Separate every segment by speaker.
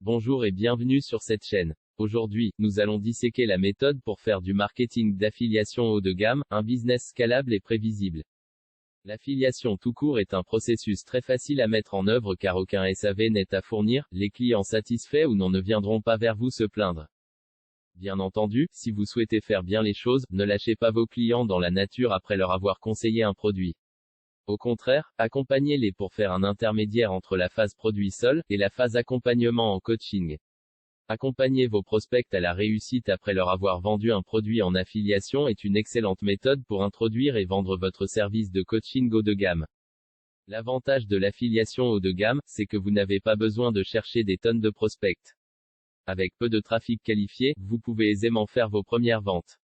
Speaker 1: Bonjour et bienvenue sur cette chaîne. Aujourd'hui, nous allons disséquer la méthode pour faire du marketing d'affiliation haut de gamme, un business scalable et prévisible. L'affiliation tout court est un processus très facile à mettre en œuvre car aucun SAV n'est à fournir, les clients satisfaits ou non ne viendront pas vers vous se plaindre. Bien entendu, si vous souhaitez faire bien les choses, ne lâchez pas vos clients dans la nature après leur avoir conseillé un produit. Au contraire, accompagnez-les pour faire un intermédiaire entre la phase produit seul et la phase accompagnement en coaching. Accompagner vos prospects à la réussite après leur avoir vendu un produit en affiliation est une excellente méthode pour introduire et vendre votre service de coaching haut de gamme. L'avantage de l'affiliation haut de gamme, c'est que vous n'avez pas besoin de chercher des tonnes de prospects. Avec peu de trafic qualifié, vous pouvez aisément faire vos premières ventes.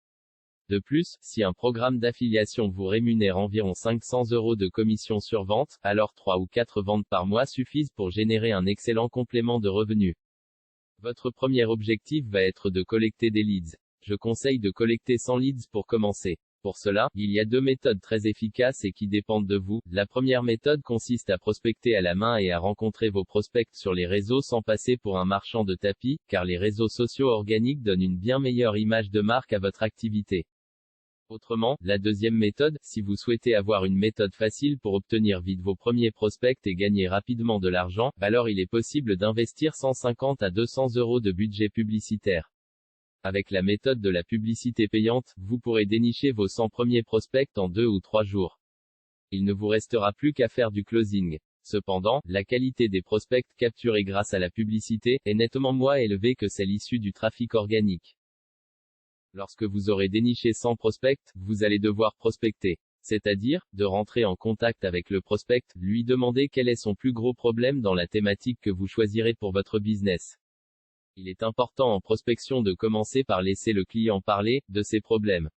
Speaker 1: De plus, si un programme d'affiliation vous rémunère environ 500 € de commission sur vente, alors 3 ou 4 ventes par mois suffisent pour générer un excellent complément de revenus. Votre premier objectif va être de collecter des leads. Je conseille de collecter 100 leads pour commencer. Pour cela, il y a deux méthodes très efficaces et qui dépendent de vous. La première méthode consiste à prospecter à la main et à rencontrer vos prospects sur les réseaux sans passer pour un marchand de tapis, car les réseaux sociaux organiques donnent une bien meilleure image de marque à votre activité. Autrement, la deuxième méthode, si vous souhaitez avoir une méthode facile pour obtenir vite vos premiers prospects et gagner rapidement de l'argent, alors il est possible d'investir 150 à 200 € de budget publicitaire. Avec la méthode de la publicité payante, vous pourrez dénicher vos 100 premiers prospects en 2 ou 3 jours. Il ne vous restera plus qu'à faire du closing. Cependant, la qualité des prospects capturés grâce à la publicité est nettement moins élevée que celle issue du trafic organique. Lorsque vous aurez déniché 100 prospects, vous allez devoir prospecter. C'est-à-dire, de rentrer en contact avec le prospect, lui demander quel est son plus gros problème dans la thématique que vous choisirez pour votre business. Il est important en prospection de commencer par laisser le client parler de ses problèmes.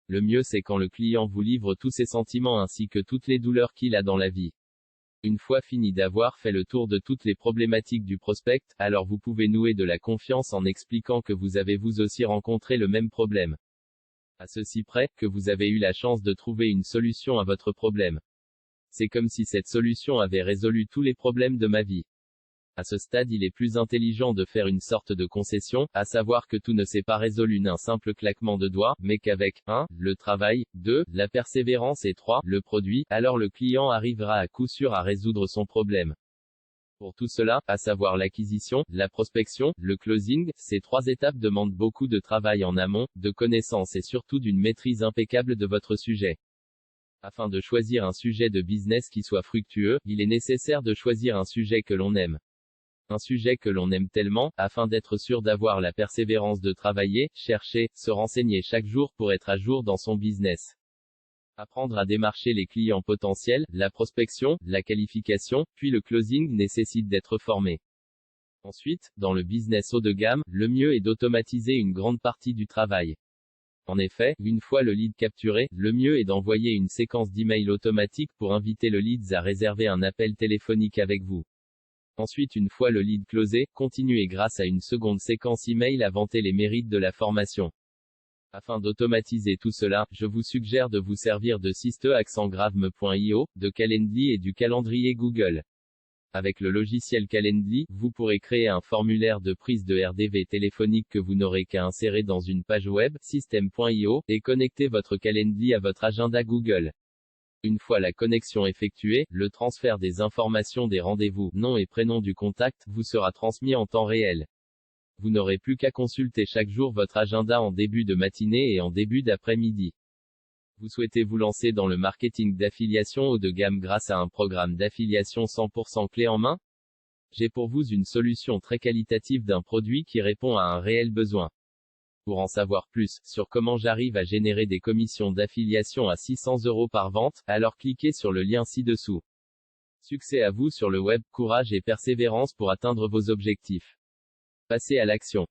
Speaker 1: Le mieux c'est quand le client vous livre tous ses sentiments ainsi que toutes les douleurs qu'il a dans la vie. Une fois fini d'avoir fait le tour de toutes les problématiques du prospect, alors vous pouvez nouer de la confiance en expliquant que vous avez vous aussi rencontré le même problème. À ceci près, que vous avez eu la chance de trouver une solution à votre problème. C'est comme si cette solution avait résolu tous les problèmes de ma vie. À ce stade, il est plus intelligent de faire une sorte de concession, à savoir que tout ne s'est pas résolu d'un simple claquement de doigts, mais qu'avec 1. Le travail, 2. La persévérance et 3. Le produit, alors le client arrivera à coup sûr à résoudre son problème. Pour tout cela, à savoir l'acquisition, la prospection, le closing, ces 3 étapes demandent beaucoup de travail en amont, de connaissances et surtout d'une maîtrise impeccable de votre sujet. Afin de choisir un sujet de business qui soit fructueux, il est nécessaire de choisir un sujet que l'on aime. Un sujet que l'on aime tellement, afin d'être sûr d'avoir la persévérance de travailler, chercher, se renseigner chaque jour pour être à jour dans son business. Apprendre à démarcher les clients potentiels, la prospection, la qualification, puis le closing nécessite d'être formé. Ensuite, dans le business haut de gamme, le mieux est d'automatiser une grande partie du travail. En effet, une fois le lead capturé, le mieux est d'envoyer une séquence d'emails automatique pour inviter le lead à réserver un appel téléphonique avec vous. Ensuite, une fois le lead closé, continuez grâce à une seconde séquence email à vanter les mérites de la formation. Afin d'automatiser tout cela, je vous suggère de vous servir de syste-graveme.io, de Calendly et du calendrier Google. Avec le logiciel Calendly, vous pourrez créer un formulaire de prise de RDV téléphonique que vous n'aurez qu'à insérer dans une page web, system.io, et connecter votre Calendly à votre agenda Google. Une fois la connexion effectuée, le transfert des informations des rendez-vous, nom et prénom du contact, vous sera transmis en temps réel. Vous n'aurez plus qu'à consulter chaque jour votre agenda en début de matinée et en début d'après-midi. Vous souhaitez vous lancer dans le marketing d'affiliation haut de gamme grâce à un programme d'affiliation 100% clé en main? J'ai pour vous une solution très qualitative d'un produit qui répond à un réel besoin. Pour en savoir plus sur comment j'arrive à générer des commissions d'affiliation à 600 € par vente, alors cliquez sur le lien ci-dessous. Succès à vous sur le web, courage et persévérance pour atteindre vos objectifs. Passez à l'action.